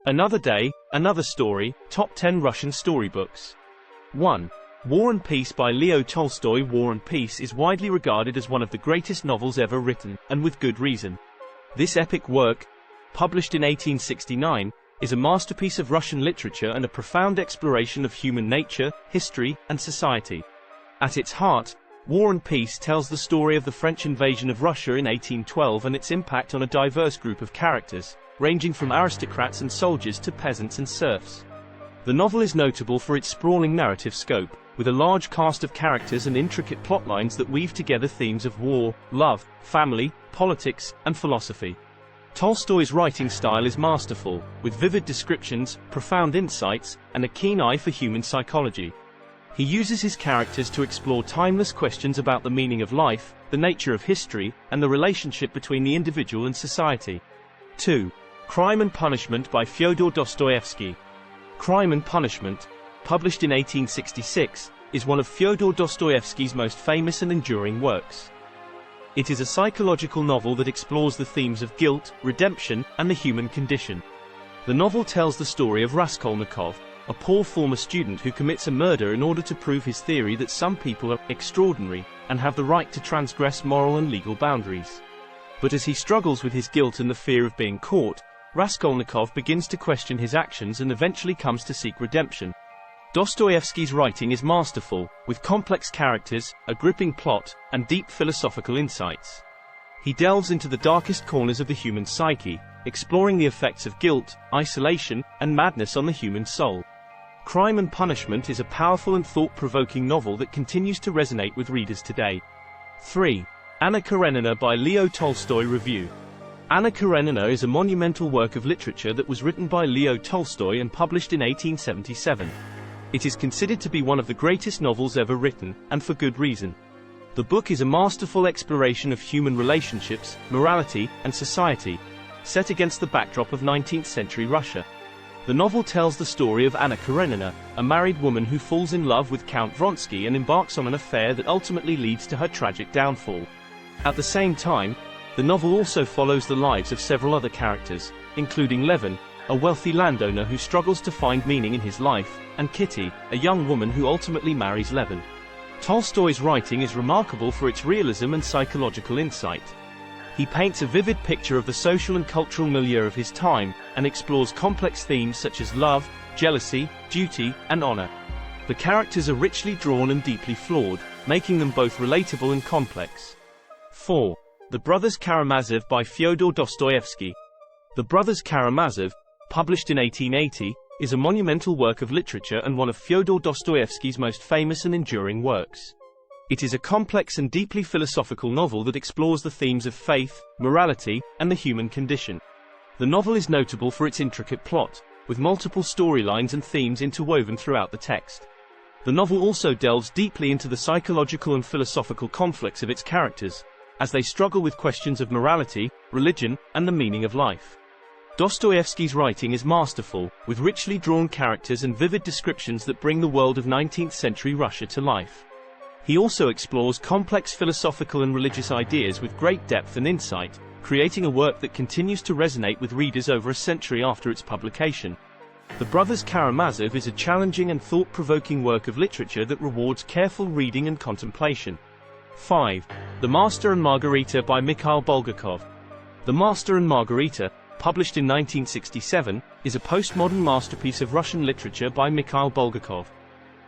Another Day, Another Story, Top 10 Russian Storybooks. 1. War and Peace by Leo Tolstoy. War and Peace is widely regarded as one of the greatest novels ever written, and with good reason. This epic work, published in 1869, is a masterpiece of Russian literature and a profound exploration of human nature, history, and society. At its heart, War and Peace tells the story of the French invasion of Russia in 1812 and its impact on a diverse group of characters, ranging from aristocrats and soldiers to peasants and serfs. The novel is notable for its sprawling narrative scope, with a large cast of characters and intricate plotlines that weave together themes of war, love, family, politics, and philosophy. Tolstoy's writing style is masterful, with vivid descriptions, profound insights, and a keen eye for human psychology. He uses his characters to explore timeless questions about the meaning of life, the nature of history, and the relationship between the individual and society. 2. Crime and Punishment by Fyodor Dostoevsky. Crime and Punishment, published in 1866, is one of Fyodor Dostoevsky's most famous and enduring works. It is a psychological novel that explores the themes of guilt, redemption, and the human condition. The novel tells the story of Raskolnikov, a poor former student who commits a murder in order to prove his theory that some people are extraordinary and have the right to transgress moral and legal boundaries. But as he struggles with his guilt and the fear of being caught, Raskolnikov begins to question his actions and eventually comes to seek redemption. Dostoevsky's writing is masterful, with complex characters, a gripping plot, and deep philosophical insights. He delves into the darkest corners of the human psyche, exploring the effects of guilt, isolation, and madness on the human soul. Crime and Punishment is a powerful and thought-provoking novel that continues to resonate with readers today. 3. Anna Karenina by Leo Tolstoy. Review. Anna Karenina is a monumental work of literature that was written by Leo Tolstoy and published in 1877. It is considered to be one of the greatest novels ever written, and for good reason. The book is a masterful exploration of human relationships, morality, and society, set against the backdrop of 19th-century Russia. The novel tells the story of Anna Karenina, a married woman who falls in love with Count Vronsky and embarks on an affair that ultimately leads to her tragic downfall. At the same time, the novel also follows the lives of several other characters, including Levin, a wealthy landowner who struggles to find meaning in his life, and Kitty, a young woman who ultimately marries Levin. Tolstoy's writing is remarkable for its realism and psychological insight. He paints a vivid picture of the social and cultural milieu of his time, and explores complex themes such as love, jealousy, duty, and honor. The characters are richly drawn and deeply flawed, making them both relatable and complex. 4. The Brothers Karamazov by Fyodor Dostoevsky. The Brothers Karamazov, published in 1880, is a monumental work of literature and one of Fyodor Dostoevsky's most famous and enduring works. It is a complex and deeply philosophical novel that explores the themes of faith, morality, and the human condition. The novel is notable for its intricate plot, with multiple storylines and themes interwoven throughout the text. The novel also delves deeply into the psychological and philosophical conflicts of its characters, as they struggle with questions of morality, religion, and the meaning of life. Dostoevsky's writing is masterful, with richly drawn characters and vivid descriptions that bring the world of 19th-century Russia to life. He also explores complex philosophical and religious ideas with great depth and insight, creating a work that continues to resonate with readers over a century after its publication. The Brothers Karamazov is a challenging and thought-provoking work of literature that rewards careful reading and contemplation. 5. The Master and Margarita by Mikhail Bulgakov. The Master and Margarita, published in 1967, is a postmodern masterpiece of Russian literature by Mikhail Bulgakov.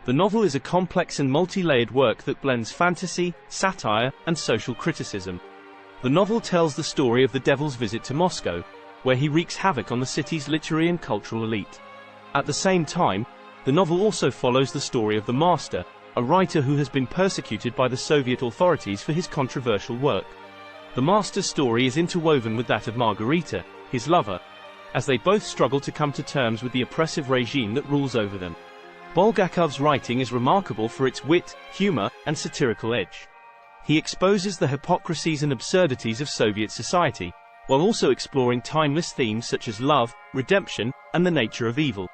The novel is a complex and multi-layered work that blends fantasy, satire, and social criticism. The novel tells the story of the devil's visit to Moscow, where he wreaks havoc on the city's literary and cultural elite. At the same time, the novel also follows the story of the Master, a writer who has been persecuted by the Soviet authorities for his controversial work. The Master's story is interwoven with that of Margarita, his lover, as they both struggle to come to terms with the oppressive regime that rules over them. Bulgakov's writing is remarkable for its wit, humor, and satirical edge. He exposes the hypocrisies and absurdities of Soviet society, while also exploring timeless themes such as love, redemption, and the nature of evil.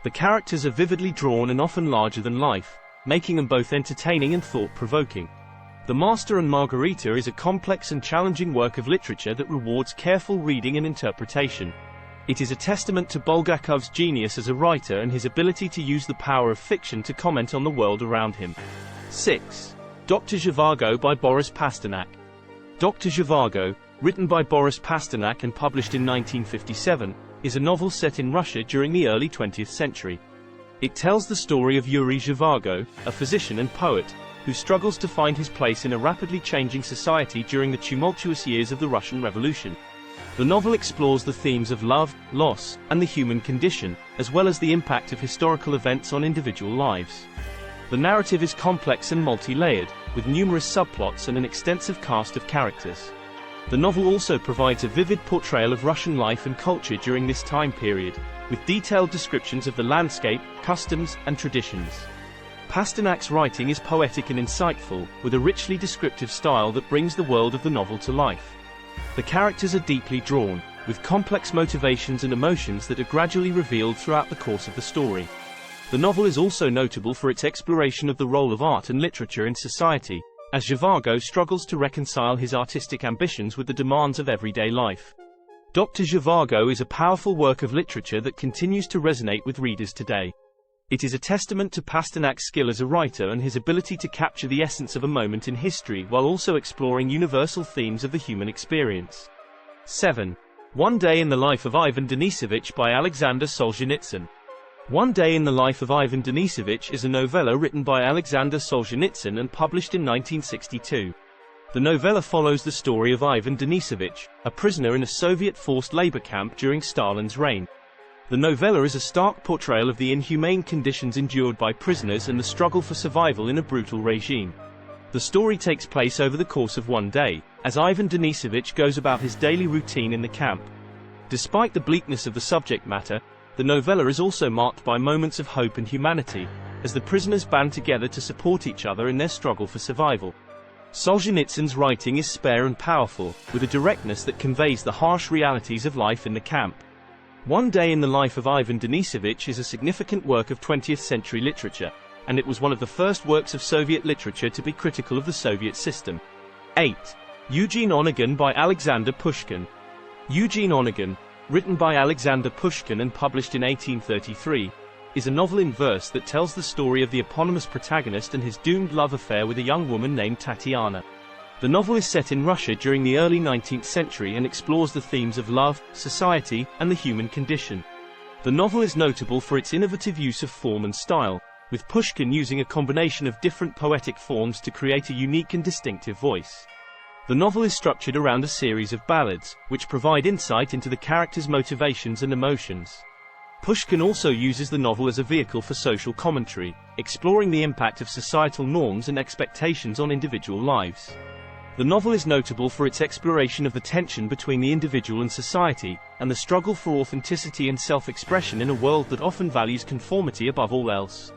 The characters are vividly drawn and often larger than life, making them both entertaining and thought-provoking. The Master and Margarita is a complex and challenging work of literature that rewards careful reading and interpretation. It is a testament to Bulgakov's genius as a writer and his ability to use the power of fiction to comment on the world around him. 6. Dr. Zhivago by Boris Pasternak. Dr. Zhivago, written by Boris Pasternak and published in 1957, is a novel set in Russia during the early 20th century. It tells the story of Yuri Zhivago, a physician and poet, who struggles to find his place in a rapidly changing society during the tumultuous years of the Russian Revolution. The novel explores the themes of love, loss, and the human condition, as well as the impact of historical events on individual lives. The narrative is complex and multi-layered, with numerous subplots and an extensive cast of characters. The novel also provides a vivid portrayal of Russian life and culture during this time period, with detailed descriptions of the landscape, customs, and traditions. Pasternak's writing is poetic and insightful, with a richly descriptive style that brings the world of the novel to life. The characters are deeply drawn, with complex motivations and emotions that are gradually revealed throughout the course of the story. The novel is also notable for its exploration of the role of art and literature in society, as Zhivago struggles to reconcile his artistic ambitions with the demands of everyday life. Dr. Zhivago is a powerful work of literature that continues to resonate with readers today. It is a testament to Pasternak's skill as a writer and his ability to capture the essence of a moment in history while also exploring universal themes of the human experience. 7. One Day in the Life of Ivan Denisovich by Alexander Solzhenitsyn. One Day in the Life of Ivan Denisovich is a novella written by Alexander Solzhenitsyn and published in 1962. The novella follows the story of Ivan Denisovich, a prisoner in a Soviet forced labor camp during Stalin's reign. The novella is a stark portrayal of the inhumane conditions endured by prisoners and the struggle for survival in a brutal regime. The story takes place over the course of one day, as Ivan Denisovich goes about his daily routine in the camp. Despite the bleakness of the subject matter, the novella is also marked by moments of hope and humanity, as the prisoners band together to support each other in their struggle for survival. Solzhenitsyn's writing is spare and powerful, with a directness that conveys the harsh realities of life in the camp. One Day in the Life of Ivan Denisovich is a significant work of 20th century literature, and it was one of the first works of Soviet literature to be critical of the Soviet system. 8. Eugene Onegin by Alexander Pushkin. Eugene Onegin, written by Alexander Pushkin and published in 1833, is a novel in verse that tells the story of the eponymous protagonist and his doomed love affair with a young woman named Tatiana. The novel is set in Russia during the early 19th century and explores the themes of love, society, and the human condition. The novel is notable for its innovative use of form and style, with Pushkin using a combination of different poetic forms to create a unique and distinctive voice. The novel is structured around a series of ballads, which provide insight into the characters' motivations and emotions. Pushkin also uses the novel as a vehicle for social commentary, exploring the impact of societal norms and expectations on individual lives. The novel is notable for its exploration of the tension between the individual and society, and the struggle for authenticity and self-expression in a world that often values conformity above all else.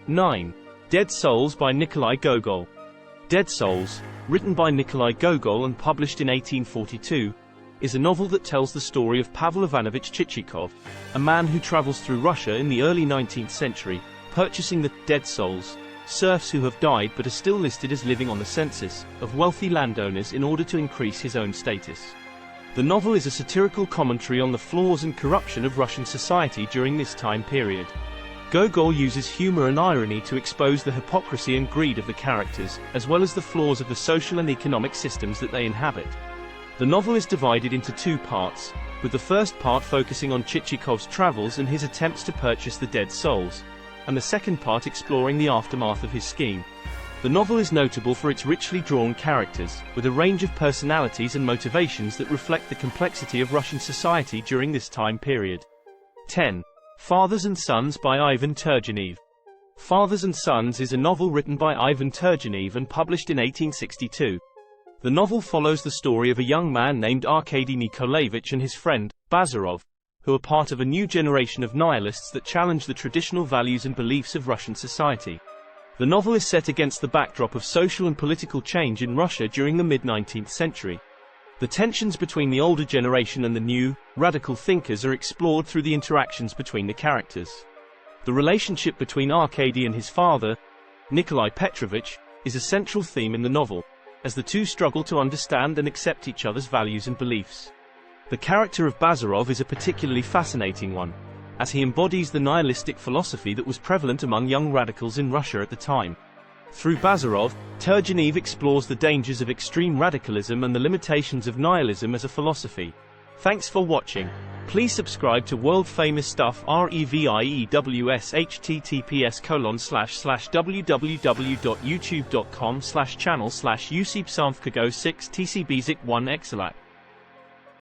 9. Dead Souls by Nikolai Gogol. Dead Souls, written by Nikolai Gogol and published in 1842, is a novel that tells the story of Pavel Ivanovich Chichikov, a man who travels through Russia in the early 19th century, purchasing the dead souls, serfs who have died but are still listed as living on the census, of wealthy landowners in order to increase his own status. The novel is a satirical commentary on the flaws and corruption of Russian society during this time period. Gogol uses humor and irony to expose the hypocrisy and greed of the characters, as well as the flaws of the social and economic systems that they inhabit. The novel is divided into two parts, with the first part focusing on Chichikov's travels and his attempts to purchase the dead souls, and the second part exploring the aftermath of his scheme. The novel is notable for its richly drawn characters, with a range of personalities and motivations that reflect the complexity of Russian society during this time period. 10. Fathers and Sons by Ivan Turgenev. Fathers and Sons is a novel written by Ivan Turgenev and published in 1862. The novel follows the story of a young man named Arkady Nikolaevich and his friend, Bazarov, who are part of a new generation of nihilists that challenge the traditional values and beliefs of Russian society. The novel is set against the backdrop of social and political change in Russia during the mid-19th century. The tensions between the older generation and the new, radical thinkers are explored through the interactions between the characters. The relationship between Arkady and his father, Nikolai Petrovich, is a central theme in the novel, as the two struggle to understand and accept each other's values and beliefs. The character of Bazarov is a particularly fascinating one, as he embodies the nihilistic philosophy that was prevalent among young radicals in Russia at the time. Through Bazarov, Turgenev explores the dangers of extreme radicalism and the limitations of nihilism as a philosophy. Thanks for watching. Please subscribe to World Famous Stuff REVIEWS https://www.youtube.com/channel/UCPSAMFKGO6 TCBZIC1 Exelat.